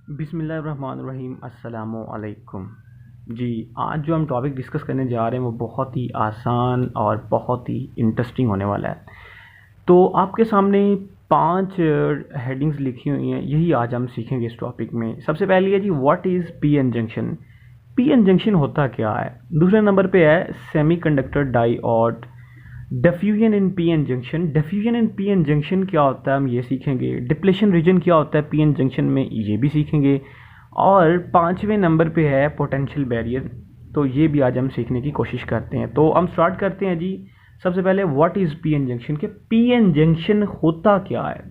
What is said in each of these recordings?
बिस्मिल्लाहिर्रहमानिर्रहीम अस्सलामु अलैकुम। जी, आज जो हम टॉपिक डिस्कस करने जा रहे हैं वो बहुत ही आसान और बहुत ही इंटरेस्टिंग होने वाला है। तो आपके सामने 5 हेडिंग्स लिखी हुई हैं, यही आज हम सीखेंगे इस टॉपिक में। सबसे पहली है जी, what is PN junction. PN junction होता क्या है। दूसरे नंबर पे है semiconductor diode, diffusion in PN junction. Diffusion in PN junction क्या होता है हम ये सीखेंगे। डिप्लेशन रीजन क्या होता है पीएन जंक्शन में, ये भी सीखेंगे। और 5वें नंबर पे है पोटेंशियल बैरियर, तो ये भी आज हम सीखने की कोशिश करते हैं। तो हम स्टार्ट करते हैं जी। सबसे पहले व्हाट इज़ पीएन जंक्शन, के पीएन जंक्शन होता क्या है।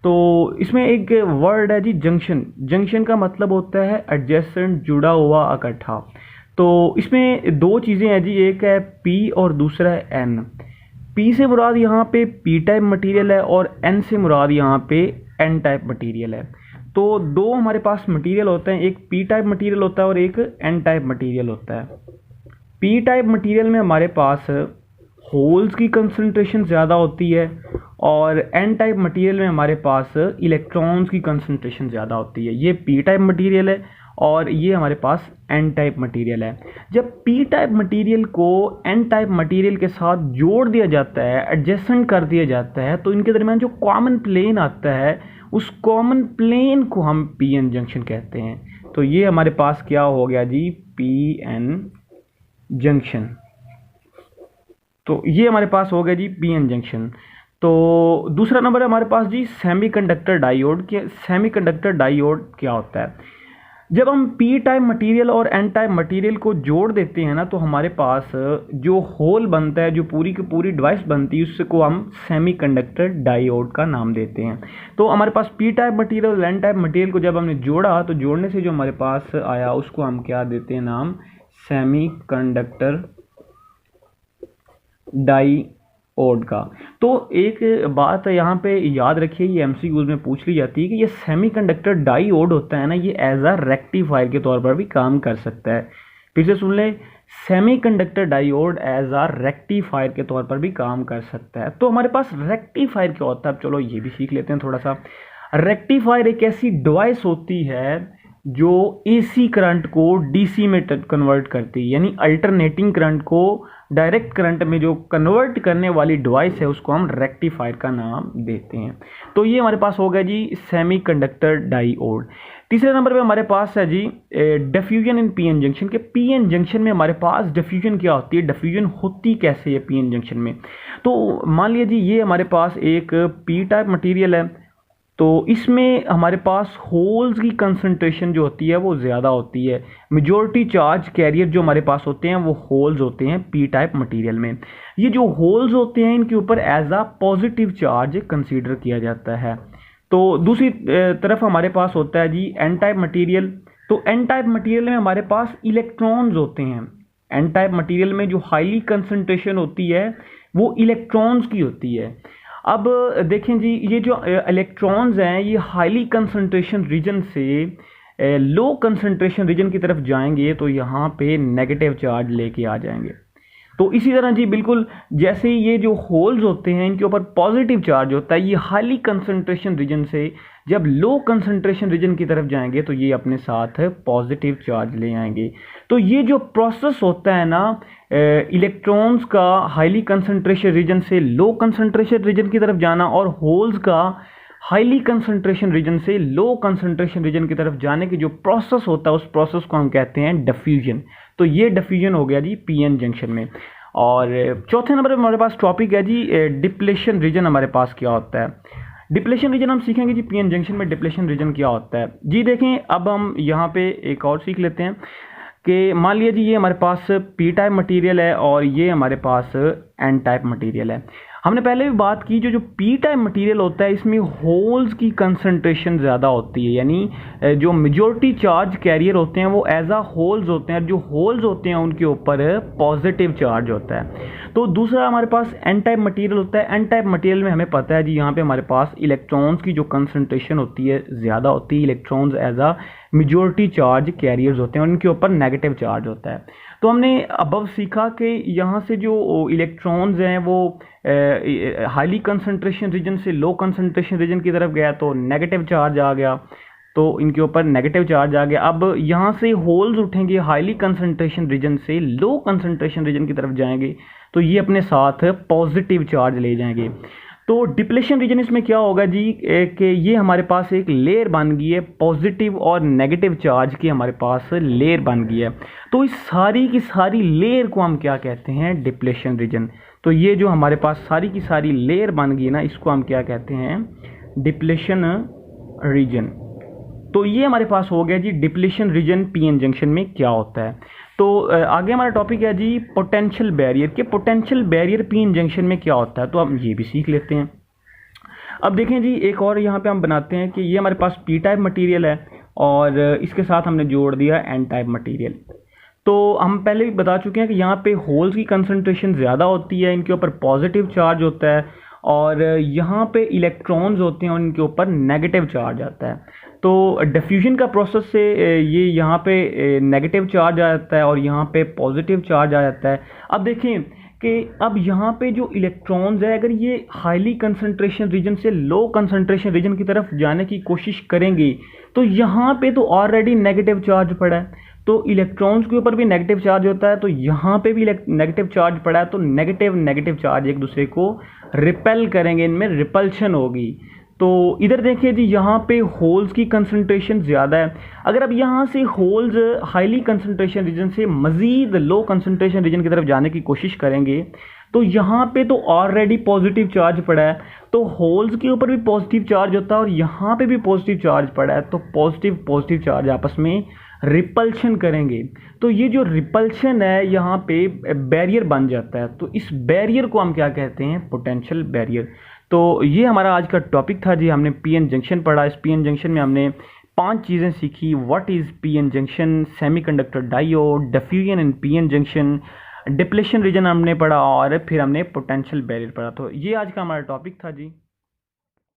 तो इसमें एक वर्ड है जी जंक्शन। जंक्शन का मतलब होता है एडजेसेंट, जुड़ा हुआ, इकट्ठा। तो इसमें दो चीज़ें हैं जी, एक है पी और दूसरा है एन। पी से मुराद यहाँ पे पी टाइप मटेरियल है और एन से मुराद यहाँ पे एन टाइप मटेरियल है। तो दो हमारे पास मटेरियल होते हैं, एक पी टाइप मटेरियल होता है और एक एन टाइप मटेरियल होता है। पी टाइप मटेरियल में हमारे पास होल्स की कंसंट्रेशन ज़्यादा होती है और एन टाइप मटेरियल में हमारे पास इलेक्ट्रॉन्स की कंसंट्रेशन ज़्यादा होती है। ये पी टाइप मटेरियल है और ये हमारे पास एन टाइप मटेरियल है। जब पी टाइप मटेरियल को एन टाइप मटेरियल के साथ जोड़ दिया जाता है, एडजेसेंट कर दिया जाता है, तो इनके दरमियान जो कॉमन प्लेन आता है उस कॉमन प्लेन को हम पी एन जंक्शन कहते हैं। तो ये हमारे पास क्या हो गया जी, पी एन जंक्शन। तो ये हमारे पास हो गया जी पी एन जंक्शन। तो दूसरा नंबर है हमारे पास जी सेमीकंडक्टर डायोड। के सेमीकंडक्टर डायोड क्या होता है। जब हम पी टाइप मटेरियल और एन टाइप मटेरियल को जोड़ देते हैं ना, तो हमारे पास जो होल बनता है, जो पूरी की पूरी डिवाइस बनती है, उसको हम सेमीकंडक्टर डायोड का नाम देते हैं। तो हमारे पास पी टाइप मटेरियल और एन टाइप मटेरियल को जब हमने जोड़ा, तो जोड़ने से जो हमारे पास आया उसको हम क्या देते हैं नाम, सेमीकंडक्टर डायोड का। तो एक बात यहाँ पे याद रखिए, ये एमसीक्यूज में पूछ ली जाती है कि ये सेमीकंडक्टर डायोड होता है ना, ये एज अ रेक्टिफायर के तौर पर भी काम कर सकता है। फिर से सुन ले, semiconductor diode as a rectifier के तौर पर भी काम कर सकता है। तो हमारे पास रेक्टिफायर क्या होता है, अब चलो ये भी सीख लेते हैं थोड़ा सा। रेक्टिफायर एक ऐसी डिवाइस होती है जो एसी करंट को डीसी में कन्वर्ट करती है, यानी अल्टरनेटिंग करंट को डायरेक्ट करंट में जो कन्वर्ट करने वाली डिवाइस है उसको हम रेक्टिफायर का नाम देते हैं। तो ये हमारे पास हो गया जी सेमीकंडक्टर डायोड। तीसरे नंबर पे हमारे पास है जी डिफ्यूजन इन पीएन जंक्शन। के पीएन जंक्शन में हमारे पास डिफ्यूजन क्या होती है, डिफ्यूजन होती कैसे है पीएन जंक्शन में। तो मान लिया जी ये हमारे पास एक पी टाइप मटेरियल है, तो इसमें हमारे पास होल्स की कंसंट्रेशन जो होती है वो ज़्यादा होती है। मेजॉरिटी चार्ज कैरियर जो हमारे पास होते हैं वो होल्स होते हैं पी टाइप मटेरियल में। ये जो होल्स होते हैं इनके ऊपर as a positive charge consider किया जाता है। तो दूसरी तरफ हमारे पास होता है जी एन टाइप मटेरियल। तो एन टाइप मटेरियल में हमारे पास इलेक्ट्रॉन्स होते हैं। एन टाइप मटेरियल में जो हाईली कंसंट्रेशन होती है वो इलेक्ट्रॉन्स की होती है। अब देखें जी, ये जो इलेक्ट्रॉन्स हैं ये हाईली कंसंट्रेशन रीजन से लो कंसंट्रेशन रीजन की तरफ जाएंगे तो यहाँ पे नेगेटिव चार्ज लेके आ जाएंगे। तो इसी तरह जी बिल्कुल जैसे ये जो होल्स होते हैं इनके ऊपर पॉजिटिव चार्ज होता है, ये हाईली कंसंट्रेशन रीजन से जब लो कंसंट्रेशन रीजन की तरफ जाएंगे तो ये अपने साथ पॉजिटिव चार्ज ले आएंगे। तो ये जो प्रोसेस होता है ना इलेक्ट्रॉन्स का हाईली कंसंट्रेशन रीजन से लो कंसंट्रेशन रीजन की तरफ जाना और होल्स का हाईली कंसंट्रेशन रीजन से लो कंसंट्रेशन रीजन की तरफ जाने की जो प्रोसेस होता है उस प्रोसेस को हम कहते हैं डिफ्यूजन। तो ये डिफ्यूजन हो गया जी पीएन जंक्शन में। और चौथे नंबर पर हमारे पास टॉपिक है जी डिप्लेशन रीजन हमारे पास क्या होता है। डिप्लेशन रीजन हम सीखेंगे जी पीएन जंक्शन में डिप्लेशन रीजन क्या होता है। जी देखें, अब हम यहाँ पे एक और सीख लेते हैं कि मान लिया जी ये हमारे पास पी टाइप मटेरियल है और ये हमारे पास एन टाइप मटेरियल है। हमने पहले भी बात की जो पी टाइप मटेरियल होता है इसमें होल्स की कंसंट्रेशन ज़्यादा होती है, यानी जो मेजॉरिटी चार्ज कैरियर होते हैं वो एज अ होल्स होते हैं। जो होल्स होते हैं उनके ऊपर पॉजिटिव चार्ज होता है। तो दूसरा हमारे पास एन टाइप मटेरियल होता है। एन टाइप मटेरियल में हमें पता है जी यहाँ पे हमारे पास इलेक्ट्रॉन्स की जो कंसंट्रेशन होती है ज़्यादा होती है। Electrons as a majority charge carriers होते हैं और उनके ऊपर नेगेटिव चार्ज होता है। तो हमने अब सीखा कि यहाँ से जो इलेक्ट्रॉन्स हैं वो हाईली कंसंट्रेशन रीजन से लो कंसंट्रेशन रीजन की तरफ गया तो नेगेटिव चार्ज आ गया। तो इनके ऊपर नेगेटिव चार्ज आ गया। अब यहाँ से होल्स उठेंगे हाईली कंसंट्रेशन रीजन से लो कंसंट्रेशन रीजन की तरफ जाएंगे, तो ये अपने साथ पॉजिटिव चार्ज ले जाएंगे। तो डिप्लेशन रीजन इसमें क्या होगा जी कि ये हमारे पास एक लेयर बन गई है, पॉजिटिव और नेगेटिव चार्ज की हमारे पास लेयर बन गई है। तो इस सारी की सारी लेयर को हम क्या कहते हैं, डिप्लेशन रीजन। तो ये जो हमारे पास सारी की सारी लेयर बन गई है ना, इसको हम क्या कहते हैं, डिप्लेशन रीजन। तो ये हमारे पास हो गया जी डिप्लेशन रीजन पीएन जंक्शन में क्या होता है। तो आगे हमारा टॉपिक है जी पोटेंशियल बैरियर के पोटेंशियल बैरियर पीएन जंक्शन में क्या होता है, तो हम ये भी सीख लेते हैं। अब देखें जी एक और यहाँ पे हम बनाते हैं कि ये हमारे पास पी टाइप मटेरियल है और इसके साथ हमने जोड़ दिया एन टाइप मटेरियल। तो हम पहले भी बता चुके हैं कि यहाँ पे होल्स की कंसंट्रेशन ज़्यादा होती है, इनके ऊपर पॉजिटिव चार्ज होता है, और यहाँ पे इलेक्ट्रॉन्स होते हैं और इनके ऊपर नेगेटिव चार्ज आता है। तो डिफ्यूजन का प्रोसेस से ये यहाँ पे नेगेटिव चार्ज आ जाता है और यहाँ पे पॉजिटिव चार्ज आ जाता है। अब देखें कि अब यहाँ पे जो इलेक्ट्रॉन्स है, अगर ये हाईली कंसंट्रेशन रीजन से लो कंसंट्रेशन रीजन की तरफ जाने की कोशिश करेंगे, तो यहाँ पे तो ऑलरेडी नेगेटिव चार्ज पड़ा है, तो इलेक्ट्रॉन्स के ऊपर भी नेगेटिव चार्ज होता है, तो यहाँ पे भी नेगेटिव चार्ज पड़ा है, तो नेगेटिव नेगेटिव चार्ज एक दूसरे को रिपेल करेंगे, इनमें रिपल्शन होगी। तो इधर देखिए जी यहाँ पे होल्स की कंसंट्रेशन ज़्यादा है। अगर अब यहाँ से होल्स हाईली कंसंट्रेशन रीजन से मज़ीद लो कंसंट्रेशन रीजन की तरफ जाने की कोशिश करेंगे, तो यहाँ पे तो ऑलरेडी पॉजिटिव चार्ज पड़ा है, तो होल्स के ऊपर भी पॉजिटिव चार्ज होता है और यहाँ पे भी पॉजिटिव चार्ज पड़ा है, तो पॉजिटिव पॉजिटिव चार्ज आपस में रिपल्शन करेंगे। तो ये जो रिपल्शन है यहाँ पे बैरियर बन जाता है, तो इस बैरियर को हम क्या कहते हैं, पोटेंशियल बैरियर। तो ये हमारा आज का टॉपिक था जी, हमने पीएन जंक्शन पढ़ा। इस पीएन जंक्शन में हमने 5 चीज़ें सीखी। What is PN junction, semiconductor diode, diffusion in PN junction, depletion region हमने पढ़ा और फिर हमने पोटेंशियल बैरियर पढ़ा। तो ये आज का हमारा टॉपिक था जी।